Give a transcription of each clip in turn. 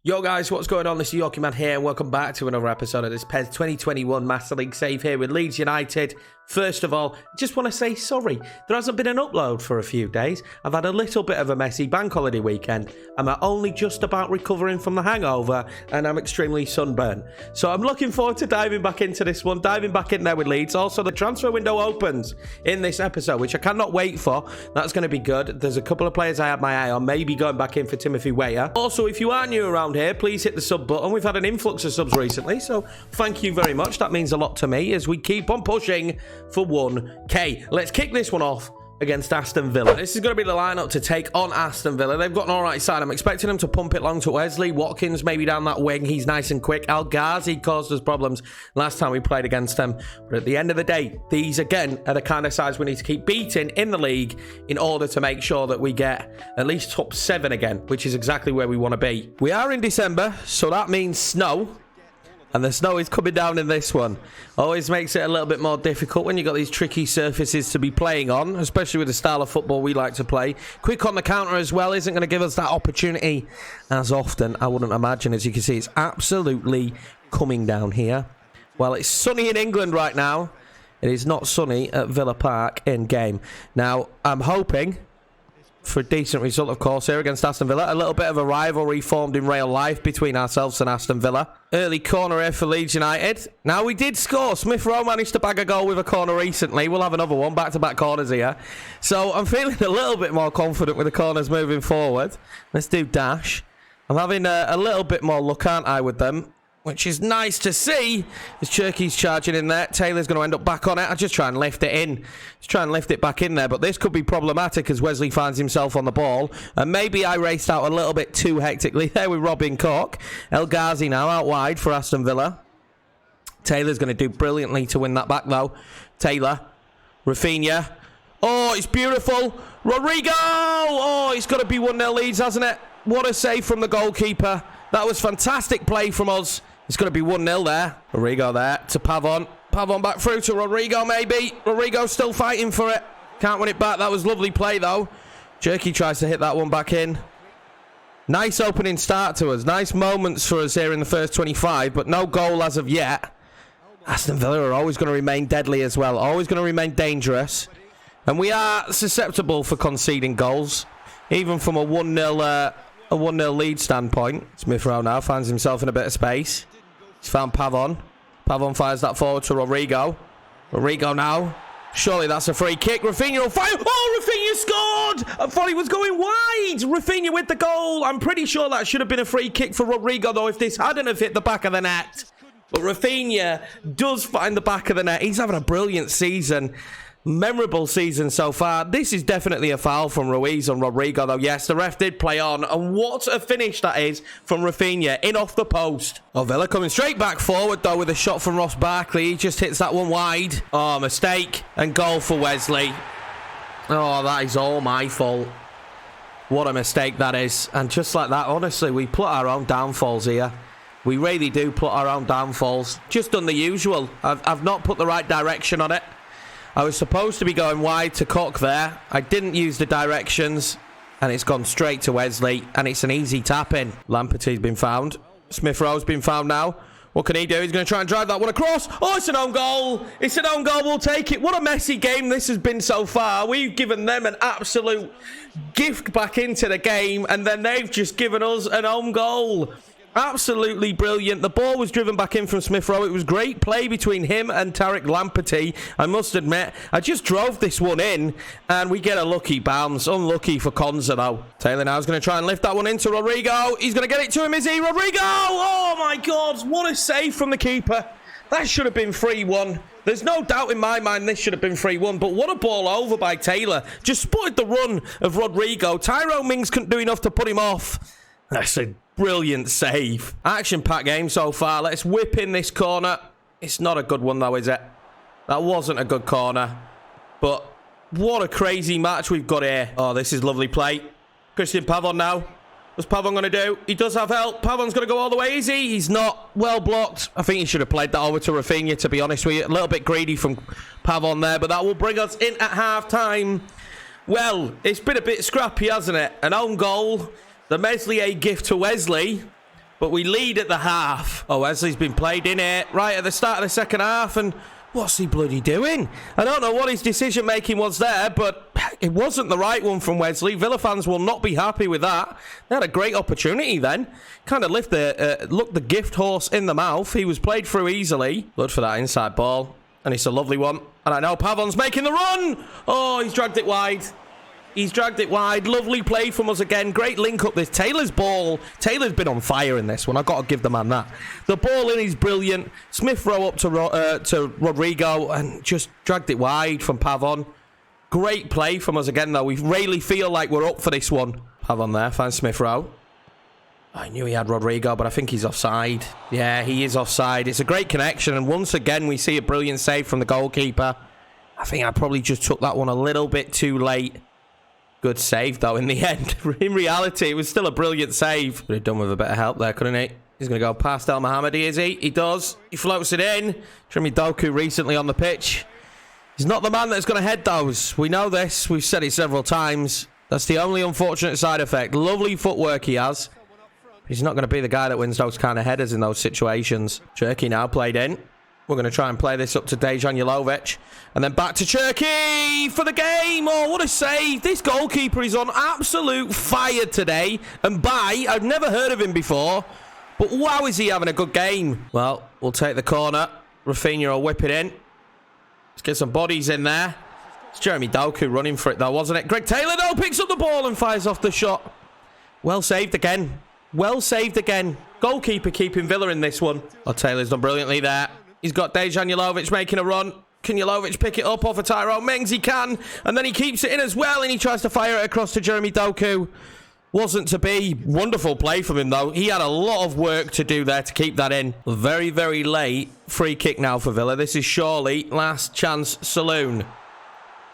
Yo guys, what's going on? This is Yorkie Man here and welcome back to another episode of this PES 2021 Master League save here with Leeds United. First of all, just want to say sorry. There hasn't been an upload for a few days. I've had a little bit of a messy bank holiday weekend. I'm only just about recovering from the hangover and I'm extremely sunburned. So I'm looking forward to diving back into this one, diving back in there with Leeds. Also, the transfer window opens in this episode, which I cannot wait for. That's going to be good. There's a couple of players I have my eye on, maybe going back in for Timothy Weah. Also, if you are new around here, please hit the sub button. We've had an influx of subs recently, so thank you very much. That means a lot to me as we keep on pushing for 1k. Let's kick this one off against Aston Villa. This is going to be the lineup to take on Aston Villa. They've got an alright side. I'm expecting them to pump it long to Wesley. Watkins maybe down that wing. He's nice and quick. El Ghazi caused us problems last time we played against them. But at the end of the day, these again are the kind of sides we need to keep beating in the league in order to make sure that we get at least top 7 again, which is exactly where we want to be. We are in December, so that means snow. And the snow is coming down in this one. Always makes it a little bit more difficult when you've got these tricky surfaces to be playing on, especially with the style of football we like to play. Quick on the counter as well isn't going to give us that opportunity as often, I wouldn't imagine. As you can see, it's absolutely coming down here. Well, it's sunny in England right now. It is not sunny at Villa Park in game. Now, I'm hoping for a decent result, of course, here against Aston Villa. A little bit of a rivalry formed in real life between ourselves and Aston Villa. Early corner here for Leeds United. Now, we did score. Smith Rowe managed to bag a goal with a corner recently. We'll have another one. Back-to-back corners here. So, I'm feeling a little bit more confident with the corners moving forward. Let's do dash. I'm having a little bit more luck, aren't I, with them? Which is nice to see as Cherky's charging in there. Taylor's going to end up back on it. I just try and lift it in. Just try and lift it back in there. But this could be problematic as Wesley finds himself on the ball. And maybe I raced out a little bit too hectically there with Robin Koch. El Ghazi now out wide for Aston Villa. Taylor's going to do brilliantly to win that back though. Taylor. Rafinha. Oh, it's beautiful. Rodrigo! Oh, it's got to be 1-0 Leeds, hasn't it? What a save from the goalkeeper. That was fantastic play from us. It's going to be 1-0 there. Rodrigo there to Pavon. Pavon back through to Rodrigo maybe. Rodrigo still fighting for it. Can't win it back. That was lovely play though. Jerky tries to hit that one back in. Nice opening start to us. Nice moments for us here in the first 25, but no goal as of yet. Aston Villa are always going to remain deadly as well. Always going to remain dangerous. And we are susceptible for conceding goals. Even from a 1-0 lead standpoint. Smith Rowe now finds himself in a bit of space. He's found Pavon. Pavon fires that forward to Rodrigo. Rodrigo now. Surely that's a free kick. Rafinha will fire. Oh, Rafinha scored! I thought he was going wide. Rafinha with the goal. I'm pretty sure that should have been a free kick for Rodrigo, though, if this hadn't have hit the back of the net. But Rafinha does find the back of the net. He's having a brilliant season. Memorable season so far. This is definitely a foul from Ruiz on Rodrigo, though. Yes, the ref did play on. And what a finish that is from Rafinha. In off the post. Oh, Villa coming straight back forward, though, with a shot from Ross Barkley. He just hits that one wide. Oh, mistake. And goal for Wesley. Oh, that is all my fault. What a mistake that is. And just like that, honestly, we put our own downfalls here. We really do put our own downfalls. Just done the usual. I've not put the right direction on it. I was supposed to be going wide to Koch there. I didn't use the directions. And it's gone straight to Wesley. And it's an easy tap-in. Lamperty's been found. Smith Rowe's been found now. What can he do? He's going to try and drive that one across. Oh, it's an own goal. It's an own goal. We'll take it. What a messy game this has been so far. We've given them an absolute gift back into the game. And then they've just given us an own goal. Absolutely brilliant. The ball was driven back in from Smith Rowe. It was great play between him and Tarek Lamperty. I must admit, I just drove this one in and we get a lucky bounce. Unlucky for Konza though. Taylor now is going to try and lift that one into Rodrigo. He's going to get it to him, is he? Rodrigo! Oh my God, what a save from the keeper. That should have been 3-1. There's no doubt in my mind this should have been 3-1, but what a ball over by Taylor. Just spotted the run of Rodrigo. Tyrone Mings couldn't do enough to put him off. That's a brilliant save. Action-packed game so far. Let's whip in this corner. It's not a good one though, is it? That wasn't a good corner. But what a crazy match we've got here. Oh, this is lovely play. Christian Pavon now. What's Pavon going to do? He does have help. Pavon's going to go all the way, is he? He's not. Well blocked. I think he should have played that over to Rafinha, to be honest with you. A little bit greedy from Pavon there, but that will bring us in at half-time. Well, it's been a bit scrappy, hasn't it? An own goal. The Meslier gift to Wesley. but we lead at the half. Oh, Wesley's been played in it right at the start of the second half, and what's he bloody doing? I don't know what his decision-making was there, but it wasn't the right one from Wesley. Villa fans will not be happy with that. They had a great opportunity then. Kind of looked the gift horse in the mouth. He was played through easily. Good for that inside ball, and it's a lovely one. And I know Pavon's making the run. Oh, he's dragged it wide. He's dragged it wide. Lovely play from us again. Great link up this. Taylor's ball. Taylor's been on fire in this one. I've got to give the man that. The ball in is brilliant. Smith Rowe up to Rodrigo and just dragged it wide from Pavon. Great play from us again, though. We really feel like we're up for this one. Pavon there. Finds Smith Rowe. I knew he had Rodrigo, but I think he's offside. Yeah, he is offside. It's a great connection. And once again, we see a brilliant save from the goalkeeper. I think I probably just took that one a little bit too late. Good save, though, in the end. In reality, it was still a brilliant save. Could have done with a bit of help there, couldn't he? He's going to go past El Mohammadi, is he? He does. He floats it in. Jeremy Doku recently on the pitch. He's not the man that's going to head those. We know this. We've said it several times. That's the only unfortunate side effect. Lovely footwork he has. He's not going to be the guy that wins those kind of headers in those situations. Cherky now played in. We're going to try and play this up to Dejan Jelovic. And then back to Cherky for the game. Oh, what a save. This goalkeeper is on absolute fire today. And I've never heard of him before. But wow, is he having a good game. Well, we'll take the corner. Rafinha will whip it in. Let's get some bodies in there. It's Jeremy Doku running for it, though, wasn't it? Greg Taylor, though, picks up the ball and fires off the shot. Well saved again. Well saved again. Goalkeeper keeping Villa in this one. Oh, Taylor's done brilliantly there. He's got Dejan Jelovic making a run. Can Jelovic pick it up off of Tyrone Mings? He can. And then he keeps it in as well, and he tries to fire it across to Jeremy Doku. Wasn't to be. Wonderful play from him, though. He had a lot of work to do there to keep that in. Very, very late. Free kick now for Villa. This is surely last chance saloon.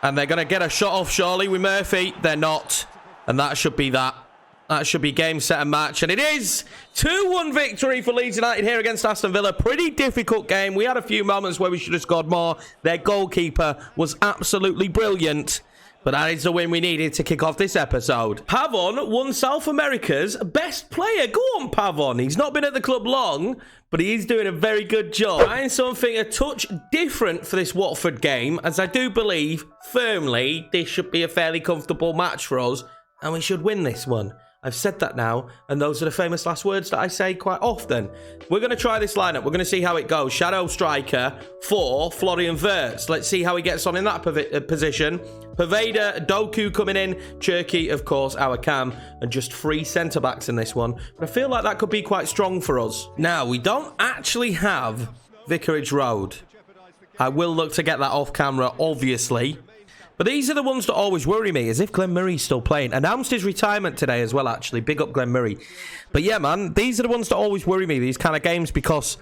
And they're going to get a shot off, surely, with Murphy. They're not. And that should be that. That should be game, set, and match. And it is 2-1 victory for Leeds United here against Aston Villa. Pretty difficult game. We had a few moments where we should have scored more. Their goalkeeper was absolutely brilliant. But that is the win we needed to kick off this episode. Pavon won South America's best player. Go on, Pavon. He's not been at the club long, but he is doing a very good job. Trying something a touch different for this Watford game, as I do believe firmly this should be a fairly comfortable match for us, and we should win this one. I've said that now, and those are the famous last words that I say quite often. We're going to try this lineup. We're going to see how it goes. Shadow striker for Florian Wirtz. Let's see how he gets on in that position. Poveda, Doku coming in. Cherky, of course, our cam. And just 3 centre-backs in this one. But I feel like that could be quite strong for us. Now, we don't actually have Vicarage Road. I will look to get that off camera, obviously. But these are the ones that always worry me, as if Glenn Murray's still playing. Announced his retirement today as well, actually. Big up Glenn Murray. But yeah, man, these are the ones that always worry me, these kind of games, because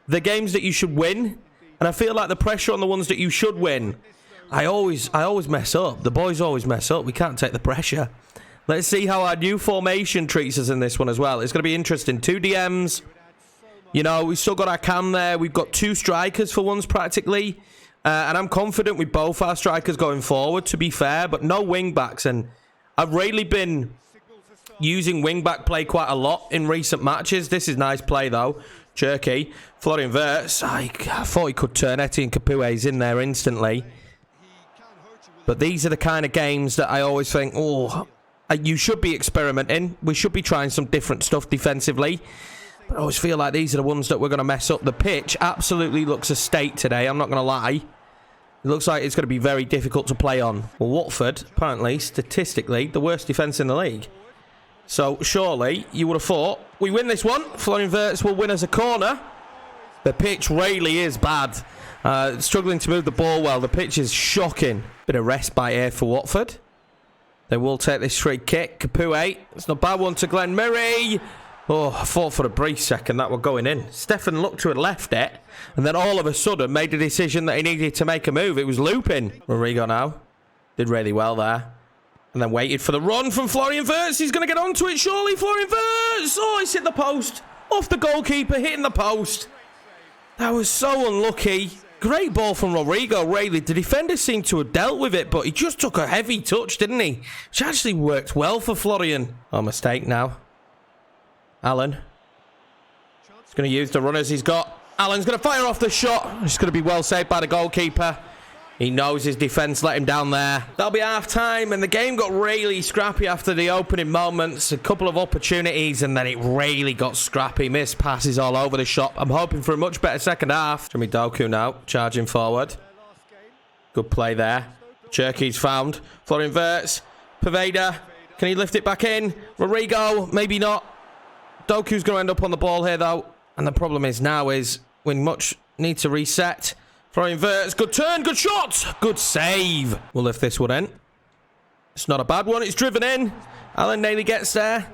they're games that you should win. And I feel like the pressure on the ones that you should win, I always mess up. The boys always mess up. We can't take the pressure. Let's see how our new formation treats us in this one as well. It's going to be interesting. 2 DMs. You know, we've still got our cam there. We've got 2 strikers for once, practically. And I'm confident with both our strikers going forward, to be fair, but no wing-backs. And I've really been using wing-back play quite a lot in recent matches. This is nice play, though. Cherky, Florian Wirtz. I thought he could turn Etienne Capue's in there instantly. But these are the kind of games that I always think, oh, you should be experimenting. We should be trying some different stuff defensively. But I always feel like these are the ones that we're going to mess up. The pitch absolutely looks a state today, I'm not going to lie. It looks like it's going to be very difficult to play on. Well, Watford, apparently, statistically, the worst defence in the league. So, surely, you would have thought, we win this one. Florian Wirtz will win as a corner. The pitch really is bad. Struggling to move the ball well. The pitch is shocking. Bit of respite here for Watford. They will take this free kick. Capoue. It's not a bad one to Glenn Murray. Oh, I thought for a brief second that were going in. Stefan looked to have left it, and then all of a sudden made a decision that he needed to make a move. It was looping. Rodrigo now. Did really well there. And then waited for the run from Florian Wirtz. He's going to get onto it, surely. Florian Wirtz. Oh, he's hit the post. Off the goalkeeper, hitting the post. That was so unlucky. Great ball from Rodrigo, really. The defender seemed to have dealt with it, but he just took a heavy touch, didn't he? Which actually worked well for Florian. Oh, mistake now. Allen. going to use the runners he's got. Allen's going to fire off the shot. It's going to be well saved by the goalkeeper. He knows his defence let him down there. That'll be half-time, and the game got really scrappy after the opening moments. A couple of opportunities, and then it really got scrappy. Missed passes all over the shop. I'm hoping for a much better second half. Jeremy Doku now, charging forward. Good play there. Cherky's found. Florian Wirtz. Poveda. Can he lift it back in? Rodrigo. Maybe not. Doku's going to end up on the ball here, though. And the problem is now is we much need to reset. Florian Wirtz. Good turn. Good shot. Good save. We'll lift this one in. It's not a bad one. It's driven in. Allen nearly gets there.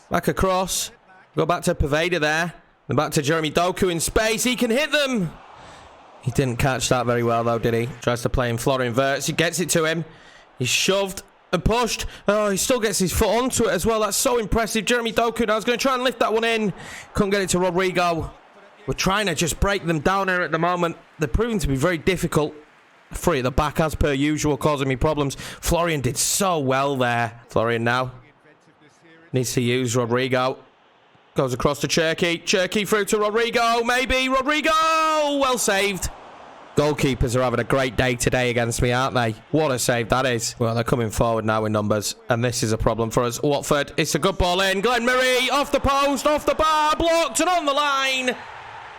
Back across. Go back to Poveda there. Then back to Jeremy Doku in space. He can hit them. He didn't catch that very well, though, did he? Tries to play in Florian Wirtz. He gets it to him. He's shoved and pushed. Oh, he still gets his foot onto it as well. That's so impressive. Jeremy Doku now is going to try and lift that one in. Couldn't get it to Rodrigo. We're trying to just break them down here at the moment. They're proving to be very difficult. Free at the back, as per usual, causing me problems. Florian did so well there. Florian now needs to use Rodrigo. Goes across to Cherky. Cherky through to Rodrigo. Maybe Rodrigo. Well saved. Goalkeepers are having a great day today against me, aren't they? What a save that is. Well, they're coming forward now in numbers, and this is a problem for us. Watford, it's a good ball in. Glenn Murray off the post, off the bar, blocked and on the line.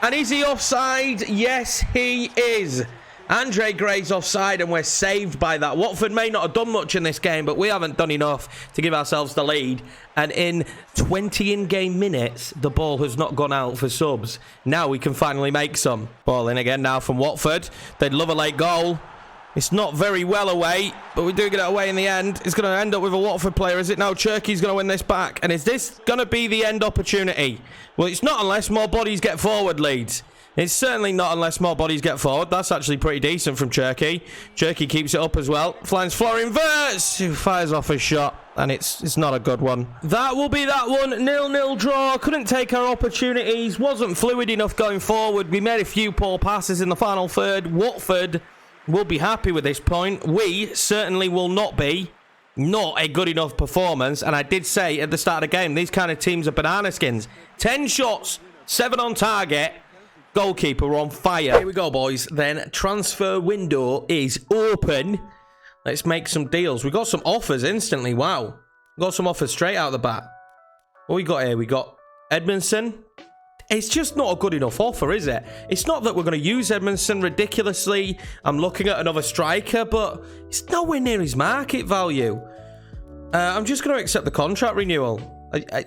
And is he offside? Yes, he is. Andre Gray's offside, and we're saved by that. Watford may not have done much in this game, but we haven't done enough to give ourselves the lead. And in 20 in-game minutes, the ball has not gone out for subs. Now we can finally make some. Ball in again now from Watford. They'd love a late goal. It's not very well away, but we do get it away in the end. It's going to end up with a Watford player, is it? No, Cherky's going to win this back. And is this going to be the end opportunity? Well, it's not unless more bodies get forward, Leeds. It's certainly not unless more bodies get forward. That's actually pretty decent from Cherky. Cherky keeps it up as well. Finds Florian Wirtz, who fires off a shot, and it's not a good one. That will be that one. 0-0 draw. Couldn't take our opportunities. Wasn't fluid enough going forward. We made a few poor passes in the final third. Watford will be happy with this point. We certainly will not be. Not a good enough performance. And I did say at the start of the game, these kind of teams are banana skins. 10 shots, 7 on target. Goalkeeper on fire. Here we go, boys. Then transfer window is open. Let's make some deals. We got some offers instantly. Wow. Got some offers straight out the bat. What we got here? We got Edmondson. It's just not a good enough offer, is it? It's not that we're going to use Edmondson ridiculously. I'm looking at another striker, but it's nowhere near his market value. I'm just going to accept the contract renewal.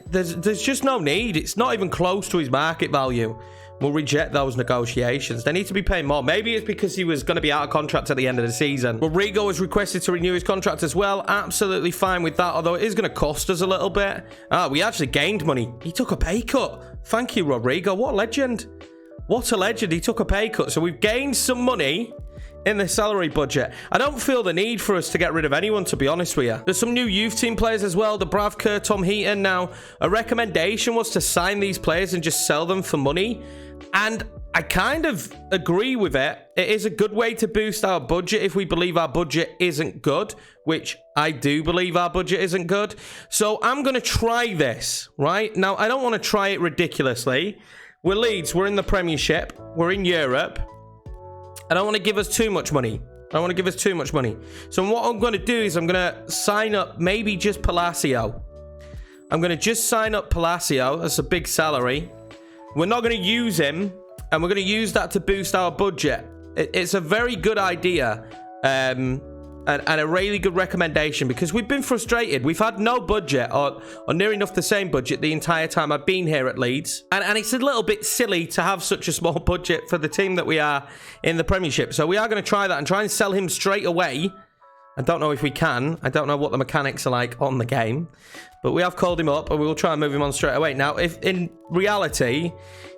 There's just no need. It's not even close to his market value. We'll reject those negotiations. They need to be paying more. Maybe it's because he was going to be out of contract at the end of the season. Rodrigo has requested to renew his contract as well. Absolutely fine with that, although it is going to cost us a little bit. We actually gained money. He took a pay cut. Thank you, Rodrigo. What a legend. What a legend. He took a pay cut. So we've gained some money in the salary budget. I don't feel the need for us to get rid of anyone, to be honest with you. There's some new youth team players as well. Dubravka, Tom Heaton. Now, a recommendation was to sign these players and just sell them for money. And I kind of agree with it. It is a good way to boost our budget if we believe our budget isn't good, which I do believe our budget isn't good. So I'm going to try this, right? Now, I don't want to try it ridiculously. We're Leeds. We're in the Premiership. We're in Europe. I don't want to give us too much money. I don't want to give us too much money. So what I'm going to do is I'm going to sign up maybe just Palacio. I'm going to just sign up Palacio. That's a big salary. We're not going to use him, and we're going to use that to boost our budget. It's a very good idea and a really good recommendation because we've been frustrated. We've had no budget or near enough the same budget the entire time I've been here at Leeds. And it's a little bit silly to have such a small budget for the team that we are in the Premiership. So we are going to try that and try and sell him straight away. I don't know if we can. I don't know what the mechanics are like on the game. But we have called him up and we will try and move him on straight away. Now, if in reality,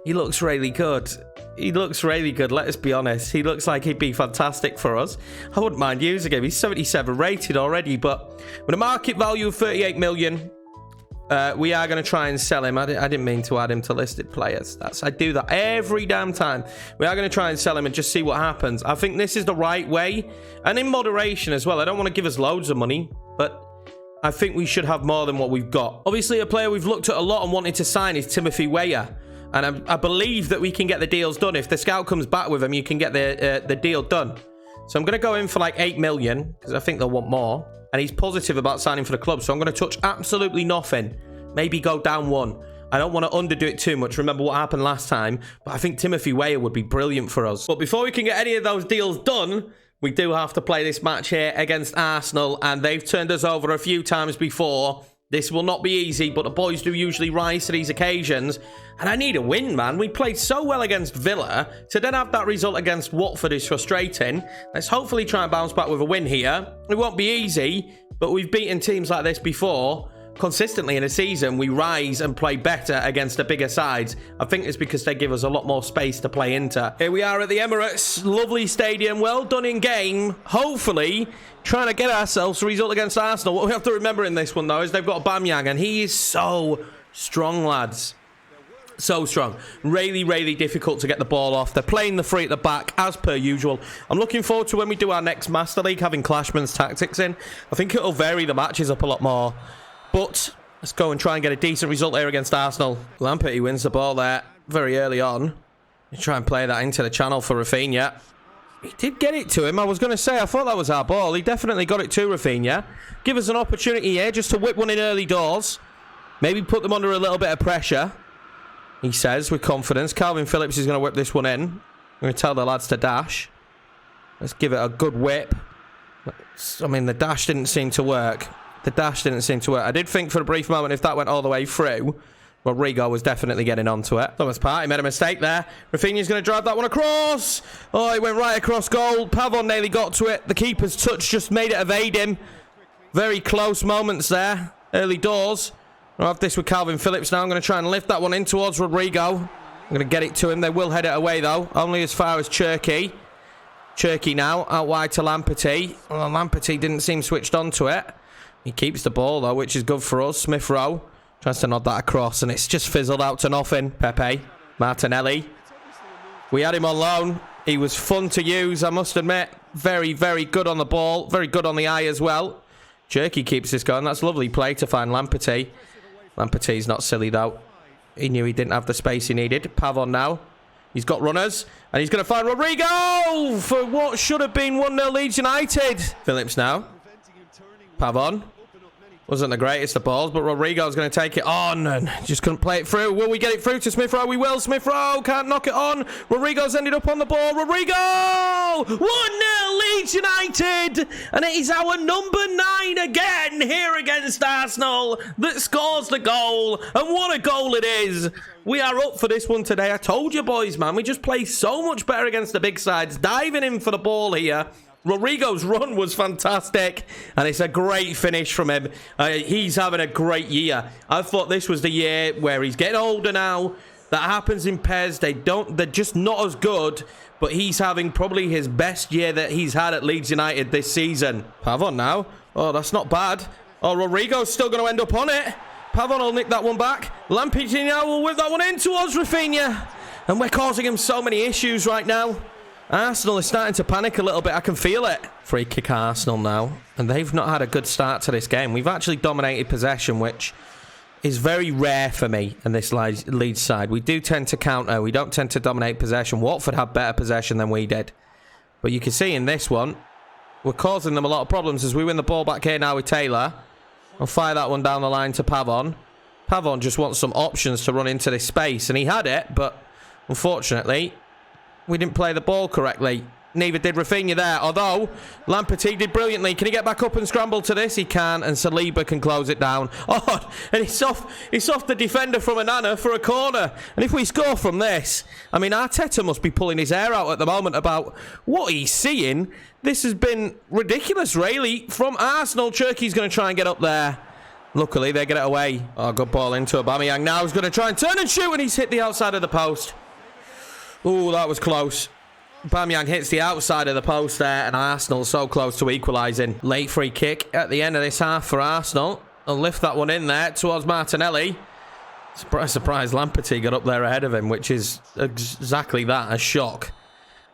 he looks really good. He looks really good, let's be honest. He looks like he'd be fantastic for us. I wouldn't mind using him. He's 77 rated already. But with a market value of 38 million, we are going to try and sell him. I didn't mean to add him to listed players. I do that every damn time. We are going to try and sell him and just see what happens. I think this is the right way. And in moderation as well. I don't want to give us loads of money, but I think we should have more than what we've got. Obviously, a player we've looked at a lot and wanted to sign is Timothy Weah. And I believe that we can get the deals done. If the scout comes back with him, you can get the deal done. So I'm going to go in for like 8 million because I think they'll want more. And he's positive about signing for the club. So I'm going to touch absolutely nothing. Maybe go down 1. I don't want to underdo it too much. Remember what happened last time. But I think Timothy Weah would be brilliant for us. But before we can get any of those deals done, we do have to play this match here against Arsenal. And they've turned us over a few times before. This will not be easy, but the boys do usually rise to these occasions. And I need a win, man. We played so well against Villa. To then have that result against Watford is frustrating. Let's hopefully try and bounce back with a win here. It won't be easy, but we've beaten teams like this before. Consistently in a season, we rise and play better against the bigger sides. I think it's because they give us a lot more space to play into. Here we are at the Emirates. Lovely stadium. Well done in game. Hopefully, trying to get ourselves a result against Arsenal. What we have to remember in this one, though, is they've got Aubameyang, and he is so strong, lads. So strong. Really, really difficult to get the ball off. They're playing the free at the back, as per usual. I'm looking forward to when we do our next Master League, having Clashman's tactics in. I think it'll vary the matches up a lot more. But let's go and try and get a decent result here against Arsenal. Lampert, he wins the ball there very early on. Try and play that into the channel for Rafinha. He did get it to him. I was going to say, I thought that was our ball. He definitely got it to Rafinha. Give us an opportunity here just to whip one in early doors. Maybe put them under a little bit of pressure. He says with confidence. Calvin Phillips is going to whip this one in. I'm going to tell the lads to dash. Let's give it a good whip. I mean, the dash didn't seem to work. The dash didn't seem to work. I did think for a brief moment if that went all the way through, Rodrigo was definitely getting onto it. Thomas Partey made a mistake there. Rafinha's going to drive that one across. Oh, it went right across goal. Pavon nearly got to it. The keeper's touch just made it evade him. Very close moments there. Early doors. I'll have this with Calvin Phillips now. I'm going to try and lift that one in towards Rodrigo. I'm going to get it to him. They will head it away, though. Only as far as Cherky. Cherky now out wide to Lampert. Well, Lampert didn't seem switched on to it. He keeps the ball, though, which is good for us. Smith Rowe tries to nod that across, and it's just fizzled out to nothing. Pepe, Martinelli. We had him on loan. He was fun to use, I must admit. Very, very good on the ball. Very good on the eye as well. Cherky keeps this going. That's lovely play to find Lampert. Lampert's not silly, though. He knew he didn't have the space he needed. Pavon now. He's got runners, and he's going to find Rodrigo for what should have been 1-0 Leeds United. Phillips now. Pavon. Wasn't the greatest of balls, but Rodrigo's going to take it on and just couldn't play it through. Will we get it through to Smith Rowe? We will. Smith Rowe can't knock it on. Rodrigo's ended up on the ball. Rodrigo! 1-0 Leeds United! And it is our number 9 again here against Arsenal that scores the goal. And what a goal it is. We are up for this one today. I told you boys, man. We just play so much better against the big sides. Diving in for the ball here. Rodrigo's run was fantastic, and it's a great finish from him. He's having a great year. I thought this was the year where he's getting older now. That happens in PES. They're just not as good, but he's having probably his best year that he's had at Leeds United this season. Pavon now. Oh, that's not bad. Oh, Rodrigo's still going to end up on it. Pavon will nick that one back. Lampard now will whip that one in towards Rafinha. And we're causing him so many issues right now. Arsenal is starting to panic a little bit. I can feel it. Free kick Arsenal now. And they've not had a good start to this game. We've actually dominated possession, which is very rare for me in this Leeds side. We do tend to counter. We don't tend to dominate possession. Watford had better possession than we did. But you can see in this one, we're causing them a lot of problems as we win the ball back here now with Taylor. I'll fire that one down the line to Pavon. Pavon just wants some options to run into this space. And he had it, but unfortunately, we didn't play the ball correctly. Neither did Rafinha there. Although, Lampert did brilliantly. Can he get back up and scramble to this? He can. And Saliba can close it down. Oh, and it's off the defender from Anana for a corner. And if we score from this, I mean, Arteta must be pulling his hair out at the moment about what he's seeing. This has been ridiculous, really. From Arsenal, Cherky's going to try and get up there. Luckily, they get it away. Oh, good ball into Aubameyang. Now he's going to try and turn and shoot, and he's hit the outside of the post. Ooh, that was close. Aubameyang hits the outside of the post there, and Arsenal so close to equalising. Late free kick at the end of this half for Arsenal. They'll lift that one in there towards Martinelli. Surprise, surprise, Lampert got up there ahead of him, which is exactly that, a shock.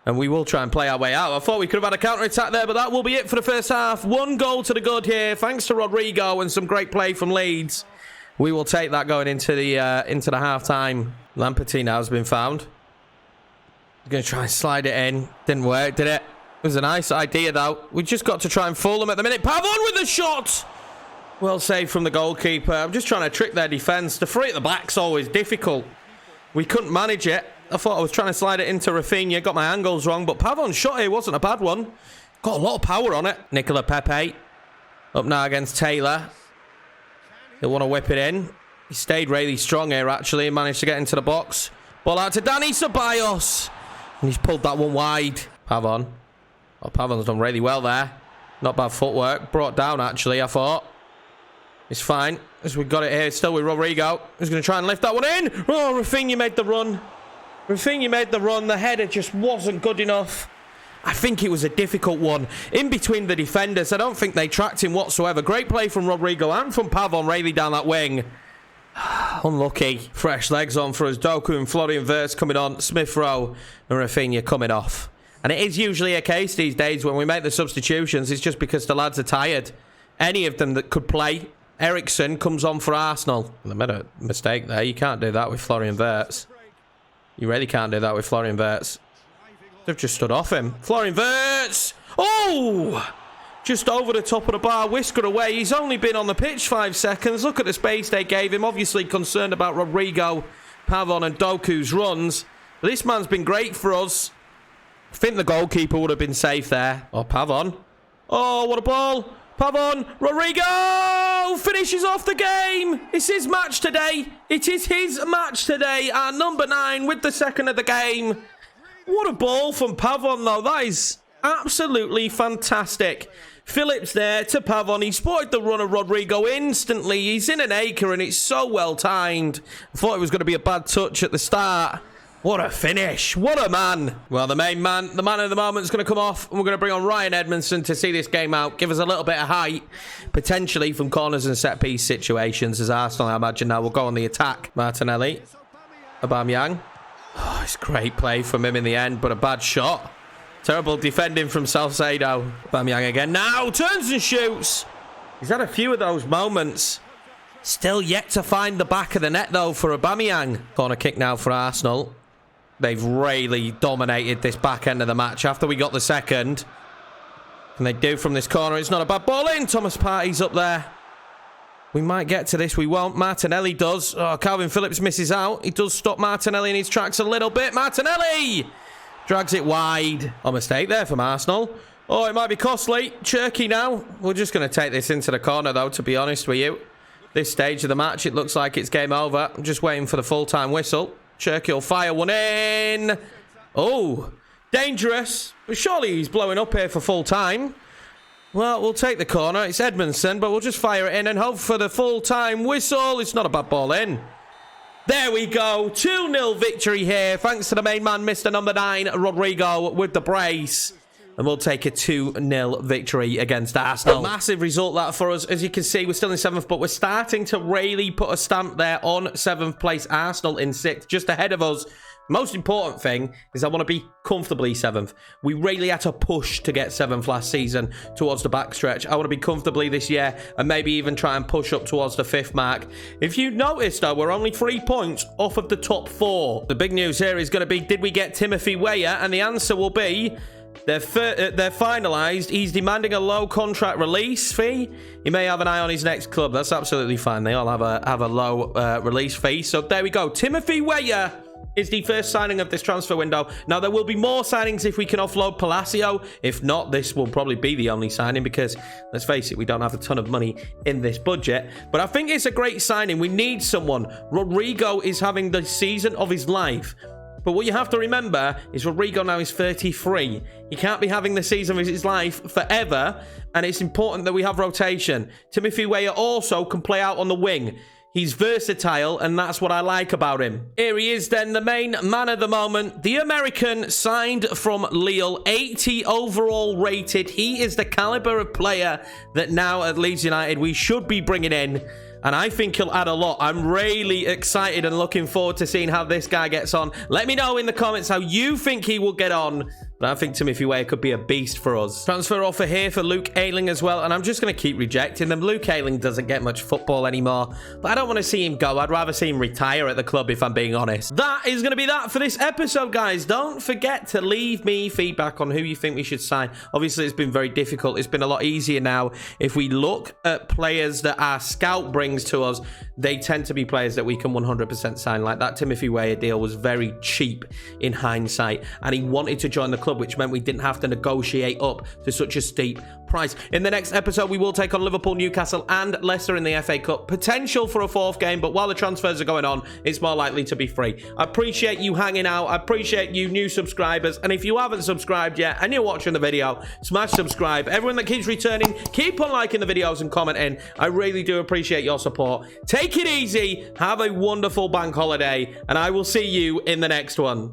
And we will try and play our way out. I thought we could have had a counter-attack there, but that will be it for the first half. 1 goal to the good here, thanks to Rodrigo and some great play from Leeds. We will take that going into the half-time. Lamperty now has been found. He's going to try and slide it in. Didn't work, did it? It was a nice idea, though. We just got to try and fool them at the minute. Pavon with the shot! Well saved from the goalkeeper. I'm just trying to trick their defence. The three at the back's always difficult. We couldn't manage it. I thought I was trying to slide it into Rafinha. Got my angles wrong, but Pavon's shot here wasn't a bad one. Got a lot of power on it. Nicola Pepe. Up now against Taylor. He'll want to whip it in. He stayed really strong here, actually, and managed to get into the box. Ball out to Danny Ceballos. And he's pulled that one wide. Pavon. Oh, Pavon's done really well there. Not bad footwork. Brought down, actually, I thought. It's fine, as we got it here still with Rodrigo. He's going to try and lift that one in. Oh, Rafinha made the run. Rafinha made the run. The header just wasn't good enough. I think it was a difficult one. In between the defenders, I don't think they tracked him whatsoever. Great play from Rodrigo and from Pavon really down that wing. Unlucky. Fresh legs on for us. Doku and Florian Wirtz coming on. Smith Rowe and Rafinha coming off. And it is usually a case these days when we make the substitutions. It's just because the lads are tired. Any of them that could play. Ericsson comes on for Arsenal. They made a mistake there. You can't do that with Florian Wirtz. You really can't do that with Florian Wirtz. They've just stood off him. Florian Wirtz! Oh! Just over the top of the bar, whiskered away. He's only been on the pitch 5 seconds. Look at the space they gave him. Obviously concerned about Rodrigo, Pavon and Doku's runs. But this man's been great for us. I think the goalkeeper would have been safe there. Oh, Pavon. Oh, what a ball. Pavon, Rodrigo finishes off the game. It's his match today. It is his match today. Our number 9 with the second of the game. What a ball from Pavon, though. That is absolutely fantastic. Phillips there to Pavon. He spotted the run of Rodrigo instantly. He's in an acre and it's so well timed. I thought it was going to be a bad touch at the start. What a finish. What a man. Well, the main man, the man of the moment is going to come off. And we're going to bring on Ryan Edmondson to see this game out. Give us a little bit of height. Potentially from corners and set-piece situations. As Arsenal, I imagine, now will go on the attack. Martinelli. Aubameyang. Oh, it's great play from him in the end, but a bad shot. Terrible defending from Salcedo. Aubameyang again. Now turns and shoots. He's had a few of those moments. Still yet to find the back of the net, though, for Aubameyang. Corner kick now for Arsenal. They've really dominated this back end of the match after we got the second. And they do from this corner. It's not a bad ball in. Thomas Partey's up there. We might get to this. We won't. Martinelli does. Oh, Calvin Phillips misses out. He does stop Martinelli in his tracks a little bit. Martinelli drags it wide. A mistake there from Arsenal. Oh, it might be costly. Cherky now. We're just going to take this into the corner, though, to be honest with you. This stage of the match, it looks like it's game over. I'm just waiting for the full-time whistle. Cherky will fire one in. Oh, dangerous. But surely he's blowing up here for full-time. Well, we'll take the corner. It's Edmondson, but we'll just fire it in and hope for the full-time whistle. It's not a bad ball in. There we go. 2-0 victory here. Thanks to the main man, Mr. Number 9, Rodrigo, with the brace. And we'll take a 2-0 victory against Arsenal. Massive result that for us. As you can see, we're still in 7th, but we're starting to really put a stamp there on 7th place. Arsenal in 6th, just ahead of us. Most important thing is I want to be comfortably 7th. We really had to push to get 7th last season towards the backstretch. I want to be comfortably this year and maybe even try and push up towards the 5th mark. If you notice, though, we're only 3 points off of the top 4. The big news here is going to be, did we get Timothy Weah? And the answer will be, they're finalised. He's demanding a low contract release fee. He may have an eye on his next club. That's absolutely fine. They all have a low release fee. So there we go. Timothy Weah is the first signing of this transfer window. Now, there will be more signings if we can offload Palacio. If not, this will probably be the only signing because, let's face it, we don't have a ton of money in this budget. But I think it's a great signing. We need someone. Rodrigo is having the season of his life. But what you have to remember is Rodrigo now is 33. He can't be having the season of his life forever. And it's important that we have rotation. Timothy Weah also can play out on the wing. He's versatile, and that's what I like about him. Here he is then, the main man of the moment. The American signed from Lille, 80 overall rated. He is the caliber of player that now at Leeds United we should be bringing in. And I think he'll add a lot. I'm really excited and looking forward to seeing how this guy gets on. Let me know in the comments how you think he will get on. But I think Timothy Weah could be a beast for us. Transfer offer here for Luke Ayling as well, and I'm just going to keep rejecting them. Luke Ayling doesn't get much football anymore, but I don't want to see him go. I'd rather see him retire at the club, if I'm being honest. That is going to be that for this episode, guys. Don't forget to leave me feedback on who you think we should sign. Obviously, it's been very difficult. It's been a lot easier now. If we look at players that our scout brings to us, they tend to be players that we can 100% sign. Like that Timothy Weah deal was very cheap in hindsight, and he wanted to join the club, which meant we didn't have to negotiate up to such a steep price. In the next episode, we will take on Liverpool, Newcastle, and Leicester in the FA Cup. Potential for a fourth game, but while the transfers are going on, it's more likely to be free. I appreciate you hanging out. I appreciate you new subscribers. And if you haven't subscribed yet and you're watching the video, smash subscribe. Everyone that keeps returning, keep on liking the videos and commenting. I really do appreciate your support. Take it easy. Have a wonderful bank holiday, and I will see you in the next one.